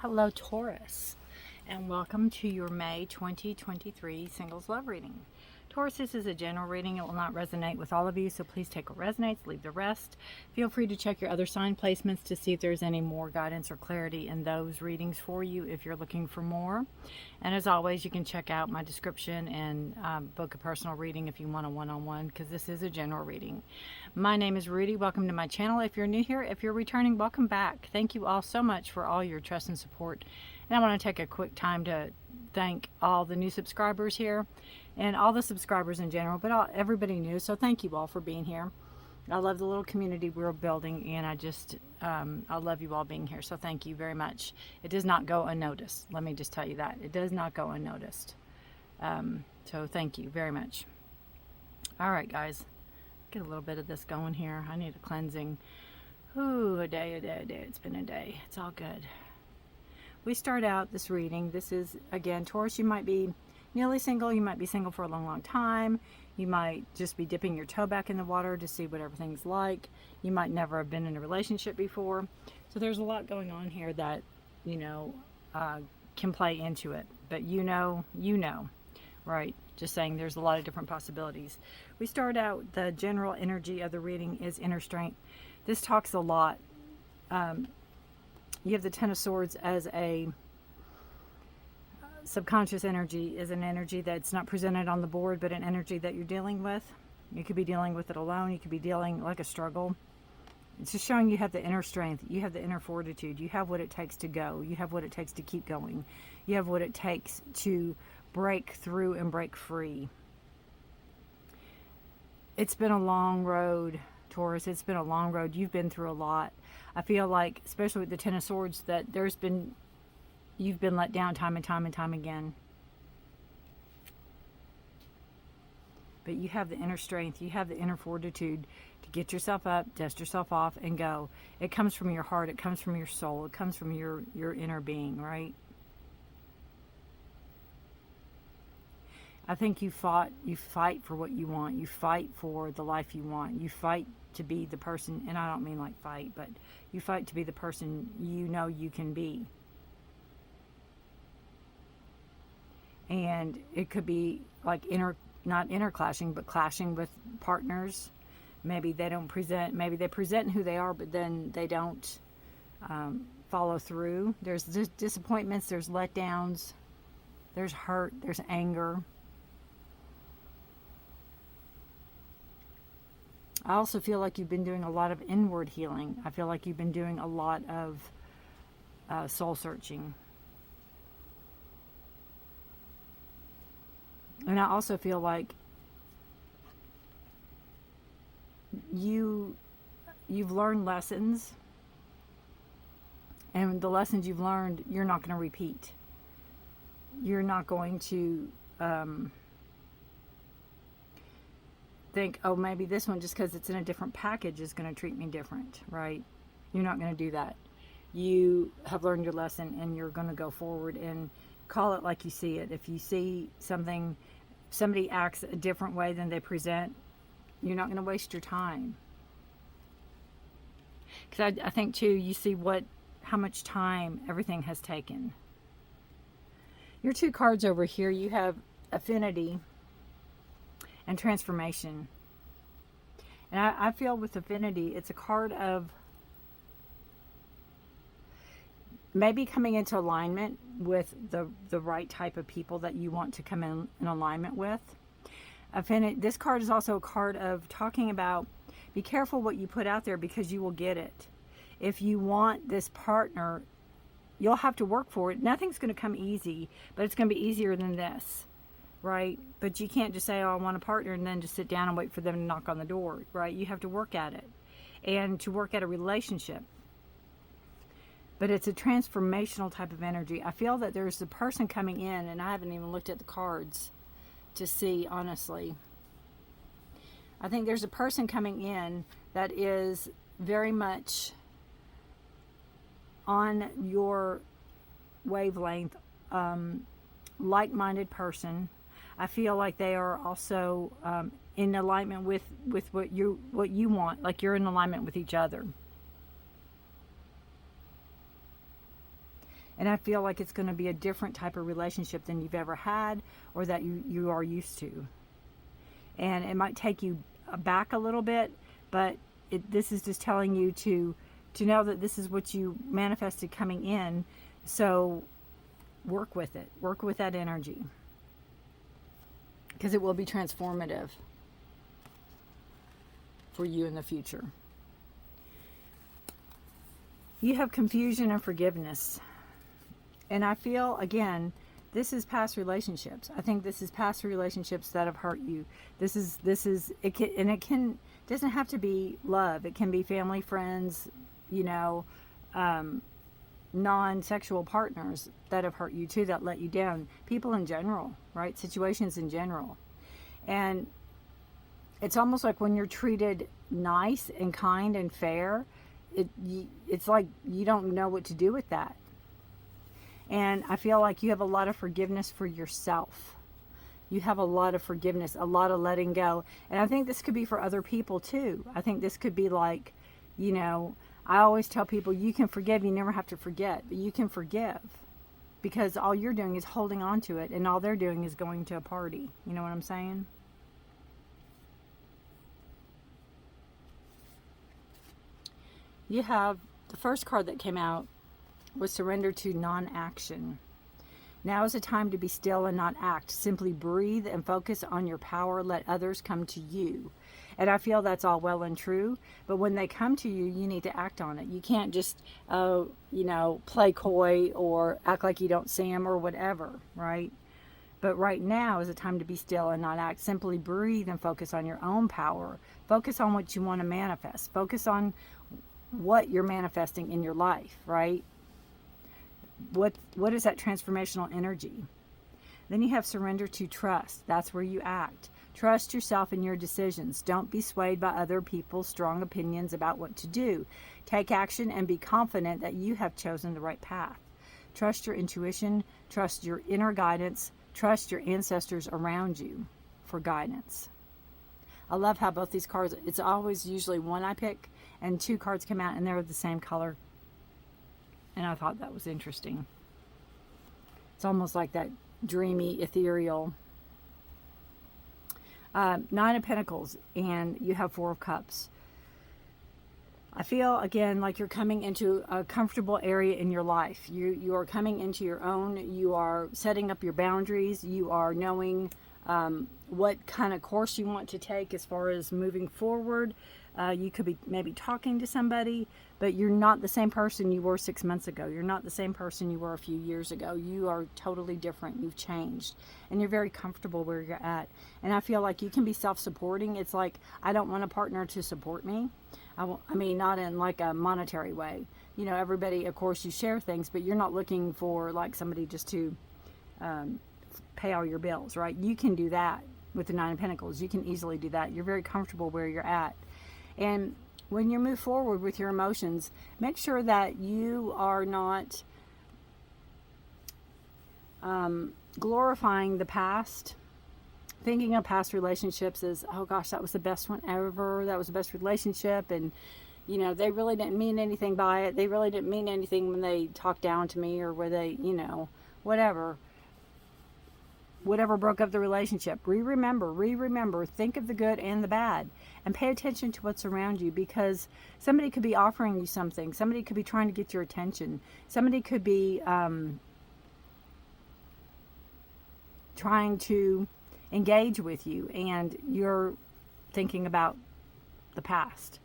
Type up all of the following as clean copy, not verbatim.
Hello Taurus, and welcome to your May 2023 Singles Love Reading. Taurus, this is a general reading. It will not resonate with all of you, so please take what resonates, leave the rest. Feel free to check your other sign placements to see if there's any more guidance or clarity in those readings for you if you're looking for more. And as always, you can check out my description and book a personal reading if you want a one-on-one, because this is a general reading. My name is Rudy. Welcome to my channel. If you're new here, if you're returning, welcome back. Thank you all so much for all your trust and support. And I want to take a quick time to thank all the new subscribers here and all the subscribers in general, but everybody new. So thank you all for being here. I love the little community we're building, and I love you all being here. So thank you very much. It does not go unnoticed. Let me just tell you that. It does not go unnoticed. So thank you very much. All right, guys. Get a little bit of this going here. I need a cleansing. Ooh, a day. It's been a day. It's all good. We start out this reading. This is, again, Taurus, you might be newly single. You might be single for a long time. You might just be dipping your toe back in the water to see what everything's like. You might never have been in a relationship before. So there's a lot going on here that, can play into it. But you know, right? Just saying, there's a lot of different possibilities. We start out, the general energy of the reading is inner strength. This talks a lot. You have the Ten of Swords as a subconscious energy, is an energy that's not presented on the board, but an energy that you're dealing with. You could be dealing with it alone. You could be dealing like a struggle. It's just showing you have the inner strength. You have the inner fortitude. You have what it takes to go. You have what it takes to keep going. You have what it takes to break through and break free. It's been a long road, Taurus. It's been a long road. You've been through a lot. I feel like, especially with the Ten of Swords, that you've been let down time and time again. But you have the inner strength. You have the inner fortitude to get yourself up, dust yourself off, and go. It comes from your heart. It comes from your soul. It comes from your inner being, right? I think you fight for what you want. You fight for the life you want. You fight to be the person, and I don't mean like fight, but you fight to be the person you know you can be. And it could be like not interclashing, but clashing with partners. Maybe they present who they are, but then they don't follow through. There's disappointments, there's letdowns, there's hurt, there's anger. I also feel like you've been doing a lot of inward healing. I feel like you've been doing a lot of soul searching. And I also feel like you've learned lessons, and the lessons you've learned, you're not going to repeat. You're not going to think, oh, maybe this one, just because it's in a different package, is going to treat me different, right? You're not going to do that. You have learned your lesson, and you're going to go forward and call it like you see it. If you see somebody acts a different way than they present, you're not going to waste your time. Because I think too, you see how much time everything has taken. Your two cards over here, you have affinity and transformation. And I feel with affinity, it's a card of maybe coming into alignment with the right type of people that you want to come in alignment with. Affinity, this card is also a card of talking about, be careful what you put out there, because you will get it. If you want this partner, you'll have to work for it. Nothing's going to come easy, but it's going to be easier than this, right? But you can't just say, oh, I want a partner, and then just sit down and wait for them to knock on the door, right? You have to work at it, and to work at a relationship. But it's a transformational type of energy. I feel that there's a person coming in, and I haven't even looked at the cards to see, honestly. I think there's a person coming in that is very much on your wavelength, like-minded person. I feel like they are also in alignment with what you want, like you're in alignment with each other. And I feel like it's going to be a different type of relationship than you've ever had or that you are used to. And it might take you back a little bit, but this is just telling you to know that this is what you manifested coming in. So work with it. Work with that energy. Because it will be transformative for you in the future. You have confusion and forgiveness. And I feel, again, this is past relationships. I think this is past relationships that have hurt you. It doesn't have to be love. It can be family, friends, non-sexual partners that have hurt you too, that let you down. People in general, right? Situations in general. And it's almost like when you're treated nice and kind and fair, it's like you don't know what to do with that. And I feel like you have a lot of forgiveness for yourself. You have a lot of forgiveness, a lot of letting go. And I think this could be for other people too. I think this could be like, I always tell people, you can forgive, you never have to forget, but you can forgive. Because all you're doing is holding on to it, and all they're doing is going to a party. You know what I'm saying? You have the first card that came out was surrender to non-action. Now is a time to be still and not act. Simply breathe and focus on your power. Let others come to you. And I feel that's all well and true, but when they come to you, you need to act on it. You can't just, play coy or act like you don't see them or whatever, right? But right now is a time to be still and not act. Simply breathe and focus on your own power. Focus on what you want to manifest. Focus on what you're manifesting in your life, right? What is that transformational energy? Then you have surrender to trust. That's where you act. Trust yourself in your decisions. Don't be swayed by other people's strong opinions about what to do. Take action and be confident that you have chosen the right path. Trust your intuition. Trust your inner guidance. Trust your ancestors around you for guidance. I love how both these cards, it's always usually one I pick and two cards come out and they're the same color. And I thought that was interesting. It's almost like that dreamy, ethereal. Nine of Pentacles, and you have Four of Cups. I feel, again, like you're coming into a comfortable area in your life. You are coming into your own. You are setting up your boundaries. You are knowing what kind of course you want to take as far as moving forward. You could be maybe talking to somebody, but you're not the same person you were 6 months ago. You're not the same person you were a few years ago. You are totally different. You've changed, and you're very comfortable where you're at. And I feel like you can be self-supporting. It's like, I don't want a partner to support me. I mean, not in like a monetary way. Everybody, of course, you share things, but you're not looking for like somebody just to pay all your bills, right? You can do that with the Nine of Pentacles. You can easily do that. You're very comfortable where you're at. And when you move forward with your emotions, make sure that you are not glorifying the past, thinking of past relationships as, oh gosh, that was the best one ever, that was the best relationship, and they really didn't mean anything by it, they really didn't mean anything when they talked down to me, or where they, whatever broke up the relationship. Re-remember, think of the good and the bad, and pay attention to what's around you, because somebody could be offering you something. Somebody could be trying to get your attention. Somebody could be trying to engage with you, and you're thinking about the past.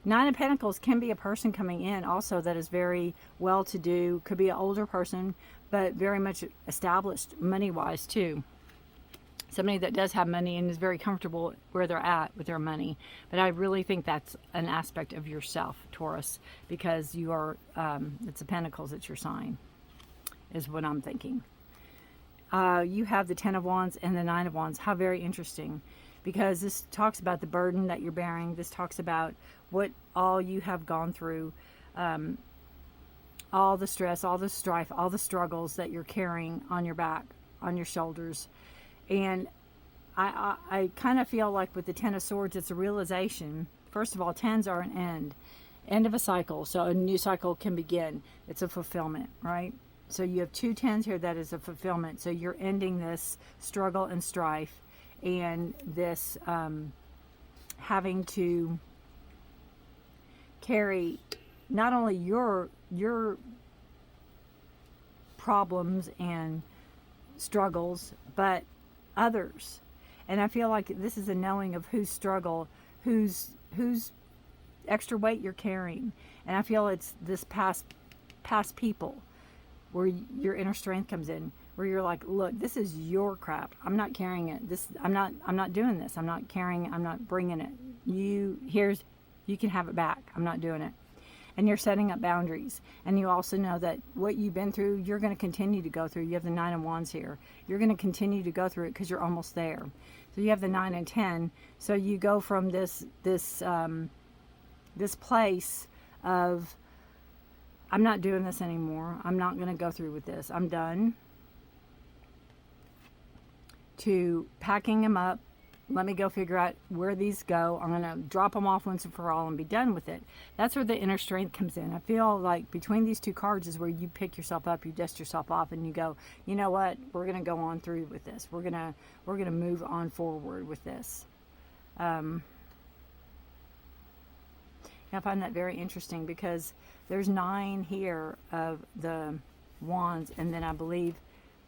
Nine of Pentacles can be a person coming in also that is very well-to-do, could be an older person, but very much established money-wise too. Somebody that does have money and is very comfortable where they're at with their money. But I really think that's an aspect of yourself, Taurus, because you are, it's the Pentacles, it's your sign, is what I'm thinking. You have the Ten of Wands and the Nine of Wands. How very interesting. Because this talks about the burden that you're bearing. This talks about what all you have gone through, all the stress, all the strife, all the struggles that you're carrying on your back, on your shoulders. And I kind of feel like with the Ten of Swords, it's a realization. First of all, tens are an end of a cycle. So a new cycle can begin. It's a fulfillment, right? So you have 2 tens here. That is a fulfillment. So you're ending this struggle and strife and this having to carry not only your problems and struggles, but others. And I feel like this is a knowing of whose struggle, whose extra weight you're carrying. And I feel it's this past people where your inner strength comes in, where you're like, look, this is your crap. I'm not carrying it. I'm not doing this. I'm not carrying, I'm not bringing it. You can have it back. I'm not doing it. And you're setting up boundaries. And you also know that what you've been through, you're going to continue to go through. You have the 9 of Wands here. You're going to continue to go through it because you're almost there. So you have the 9 and 10. So you go from this place of, I'm not doing this anymore. I'm not going to go through with this. I'm done. To packing them up. Let me go figure out where these go. I'm going to drop them off once and for all and be done with it. That's where the inner strength comes in. I feel like between these 2 cards is where you pick yourself up, you dust yourself off, and you go, you know what? We're going to go on through with this. We're going to move on forward with this. I find that very interesting because there's 9 here of the Wands, and then I believe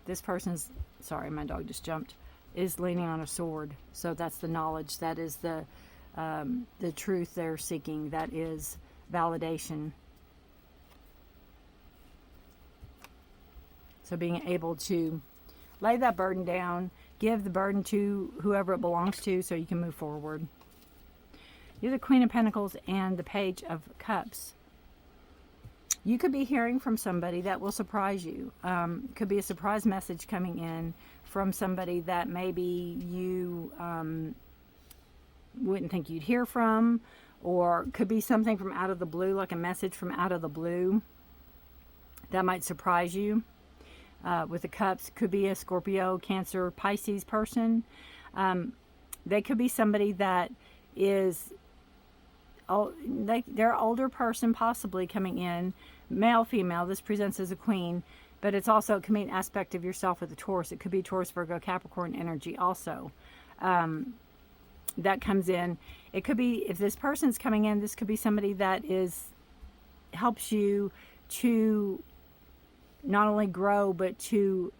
this person's, sorry, my dog just jumped, is leaning on a sword. So that's the knowledge. That is the truth they're seeking. That is validation. So being able to lay that burden down, give the burden to whoever it belongs to so you can move forward. You're the Queen of Pentacles and the Page of Cups. You could be hearing from somebody that will surprise you. Could be a surprise message coming in from somebody that maybe you wouldn't think you'd hear from, or could be something from out of the blue, like a message from out of the blue that might surprise you. With the Cups, could be a Scorpio, Cancer, Pisces person. They could be somebody that is, they're an older person possibly coming in, male, female. This presents as a queen, but it can be an aspect of yourself with a Taurus. It could be Taurus, Virgo, Capricorn energy also. That comes in. It could be, if this person's coming in, this could be somebody that helps you to not only grow, but to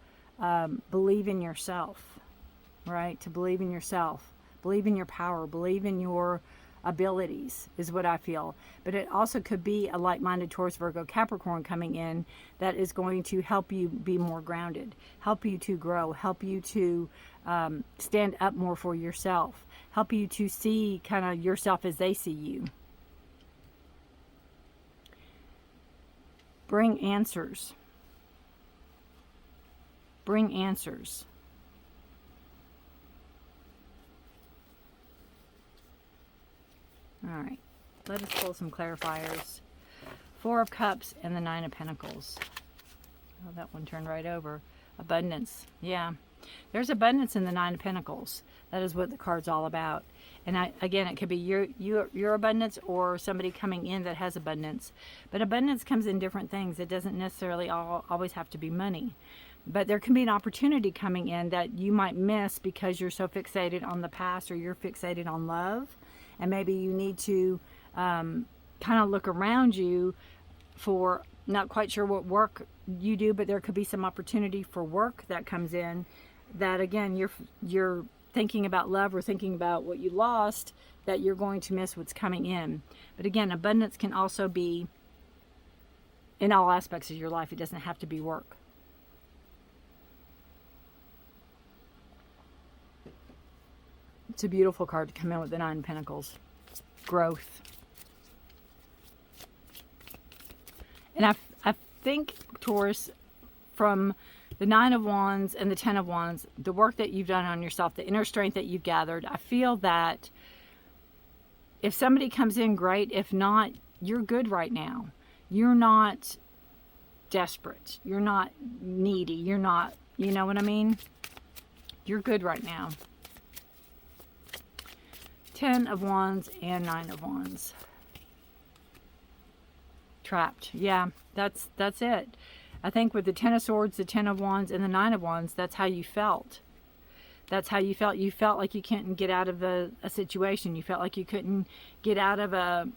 believe in yourself, right? To believe in yourself, believe in your power, believe in your abilities is what I feel. But it also could be a like-minded Taurus, Virgo, Capricorn coming in that is going to help you be more grounded, help you to grow, help you to stand up more for yourself, help you to see kind of yourself as they see you. Bring answers. Bring answers. All right, let us pull some clarifiers. 4 of Cups and the 9 of Pentacles. Oh, that one turned right over. Abundance. Yeah, there's abundance in the 9 of Pentacles. That is what the card's all about. And again, it could be your abundance or somebody coming in that has abundance. But abundance comes in different things. It doesn't necessarily always have to be money. But there can be an opportunity coming in that you might miss because you're so fixated on the past, or you're fixated on love. And maybe you need to kind of look around you for, not quite sure what work you do, but there could be some opportunity for work that comes in that, again, you're thinking about love or thinking about what you lost, that you're going to miss what's coming in. But again, abundance can also be in all aspects of your life. It doesn't have to be work. It's a beautiful card to come in with the 9 of Pentacles. Growth. And I think, Taurus, from the 9 of Wands and the 10 of Wands, the work that you've done on yourself, the inner strength that you've gathered, I feel that if somebody comes in, great. If not, you're good right now. You're not desperate. You're not needy. You're not, you know what I mean? You're good right now. 10 of Wands and 9 of Wands. Trapped. Yeah, that's it. I think with the Ten of Swords, the Ten of Wands, and the Nine of Wands, that's how you felt. That's how you felt. You felt like you couldn't get out of a situation. You felt like you couldn't get out of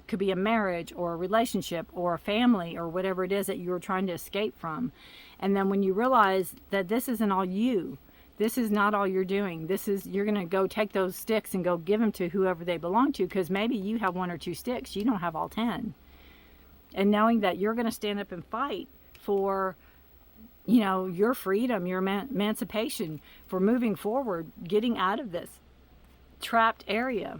could be a marriage or a relationship or a family or whatever it is that you were trying to escape from. And then when you realize that this isn't all you, this is not all you're doing. You're going to go take those sticks and go give them to whoever they belong to, because maybe you have 1 or 2 sticks. You don't have all 10. And knowing that you're going to stand up and fight for, you know, your freedom, your emancipation, for moving forward, getting out of this trapped area,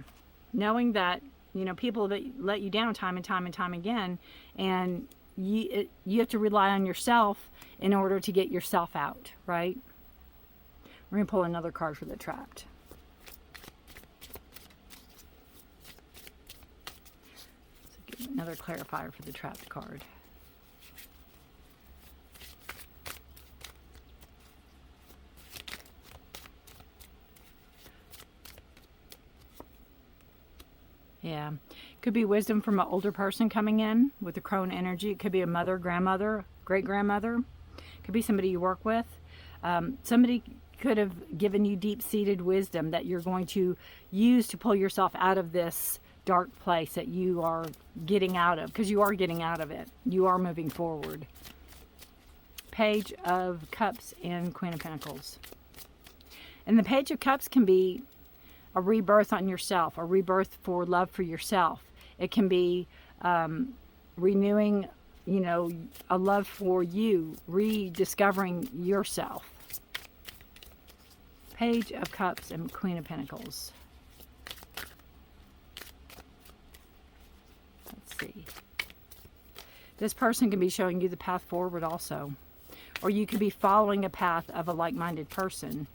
knowing that, you know, people that let you down time and time and time again, and you have to rely on yourself in order to get yourself out, right? We're going to pull another card for the trapped. So give another clarifier for the trapped card. Yeah. Could be wisdom from an older person coming in with the crone energy. It could be a mother, grandmother, great-grandmother. Could be somebody you work with. Somebody could have given you deep-seated wisdom that you're going to use to pull yourself out of this dark place that you are getting out of, because you are getting out of it. You are moving forward. Page of Cups and Queen of Pentacles. And the Page of Cups can be a rebirth on yourself, a rebirth for love for yourself. It can be renewing, you know, a love for you, rediscovering yourself. Page of Cups and Queen of Pentacles. Let's see. This person can be showing you the path forward also. Or you could be following a path of a like-minded person.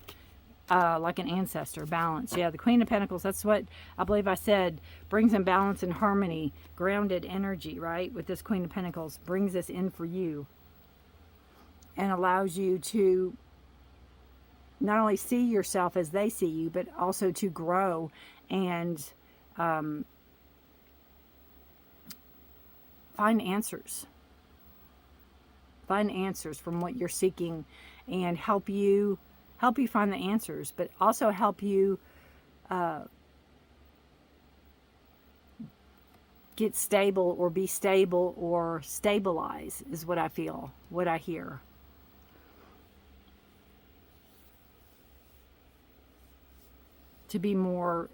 Like an ancestor, balance. Yeah, the Queen of Pentacles, that's what I believe I said, brings in balance and harmony, grounded energy, right? With this Queen of Pentacles, brings this in for you and allows you to not only see yourself as they see you, but also to grow and find answers. Find answers from what you're seeking and help you find the answers, but also help you get stable or be stable or stabilize is what I feel, what I hear. To be more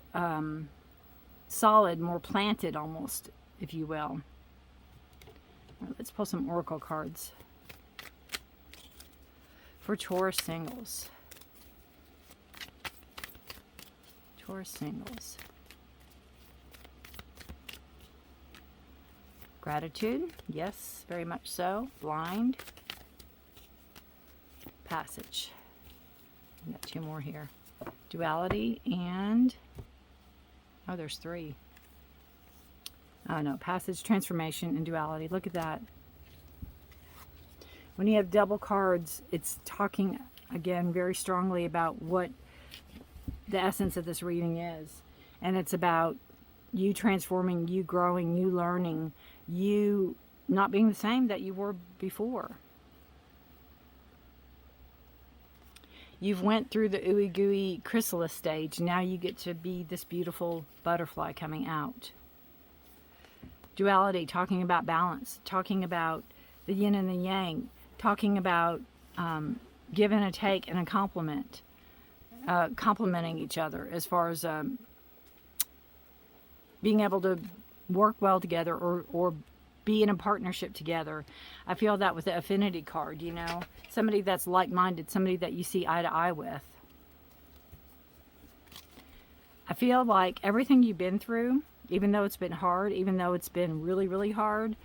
solid, more planted almost, if you will. Let's pull some oracle cards for Taurus Singles. Taurus Singles. Gratitude, yes, very much so. Blind. Passage. We got 2 more here. Duality and, oh, there's 3. Oh no, passage, transformation, and duality. Look at that. When you have double cards, it's talking again very strongly about what the essence of this reading is. And it's about you transforming, you growing, you learning, you not being the same that you were before. You've went through the ooey gooey chrysalis stage. Now you get to be this beautiful butterfly coming out. Duality, talking about balance, talking about the yin and the yang, talking about give and a take and a compliment. Complementing each other as far as being able to work well together or be in a partnership together. I feel that with the affinity card, you know, somebody that's like-minded, somebody that you see eye to eye with. I feel like everything you've been through, even though it's been hard, even though it's been really, really hard,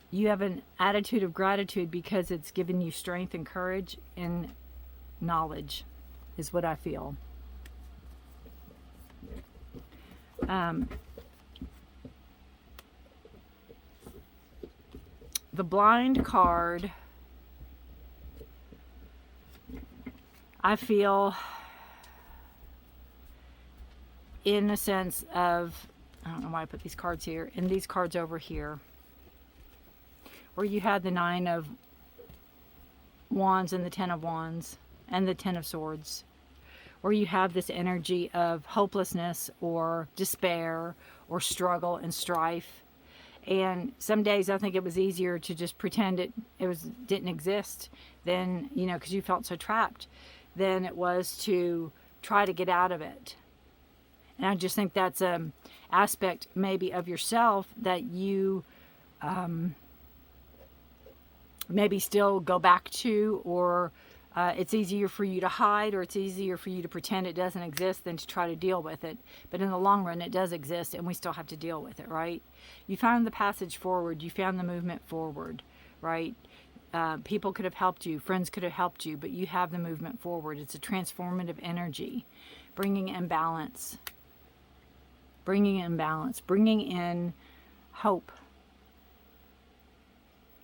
you have an attitude of gratitude because it's given you strength and courage and knowledge. Is what I feel. The blind card, I feel in a sense of, I don't know why I put these cards here, and these cards over here. or you had the 9 of Wands and the 10 of Wands and the 10 of Swords, or you have this energy of hopelessness or despair or struggle and strife. And some days I think it was easier to just pretend it didn't exist than, you know, because you felt so trapped, than it was to try to get out of it. And I just think that's an aspect maybe of yourself that you maybe still go back to, or it's easier for you to hide, or it's easier for you to pretend it doesn't exist than to try to deal with it. But in the long run, it does exist, and we still have to deal with it, right? You found the passage forward. You found the movement forward, right? People could have helped you. Friends could have helped you, but you have the movement forward. It's a transformative energy, bringing in balance, bringing in hope.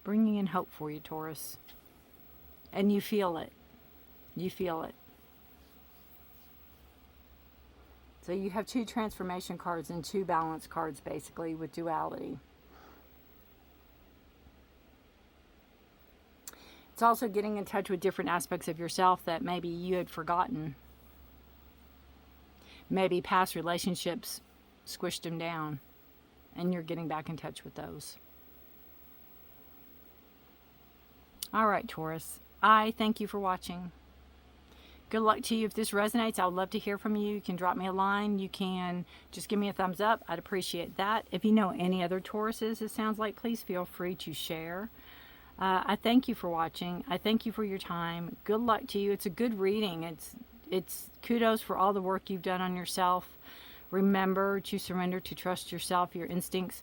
Bringing in hope for you, Taurus. And you feel it. You feel it. So you have 2 transformation cards and 2 balance cards, basically, with duality. It's also getting in touch with different aspects of yourself that maybe you had forgotten. Maybe past relationships squished them down, and you're getting back in touch with those. All right, Taurus. I thank you for watching. Good luck to you. If this resonates, I would love to hear from you. You can drop me a line. You can just give me a thumbs up. I'd appreciate that. If you know any other Tauruses, it sounds like, please feel free to share. I thank you for watching. I thank you for your time. Good luck to you. It's a good reading. It's kudos for all the work you've done on yourself. Remember to surrender, to trust yourself, your instincts.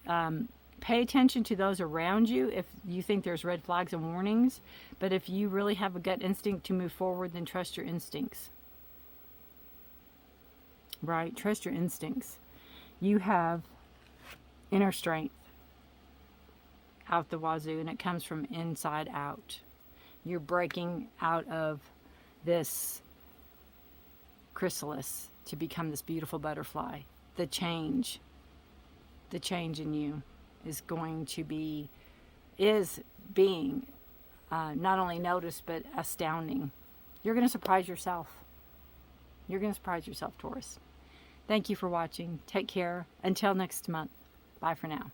Pay attention to those around you if you think there's red flags and warnings. But if you really have a gut instinct to move forward, then trust your instincts. Right? Trust your instincts. You have inner strength out the wazoo, and it comes from inside out. You're breaking out of this chrysalis to become this beautiful butterfly. The change in you is being not only noticed, but astounding. You're going to surprise yourself. You're going to surprise yourself, Taurus. Thank you for watching. Take care. Until next month. Bye for now.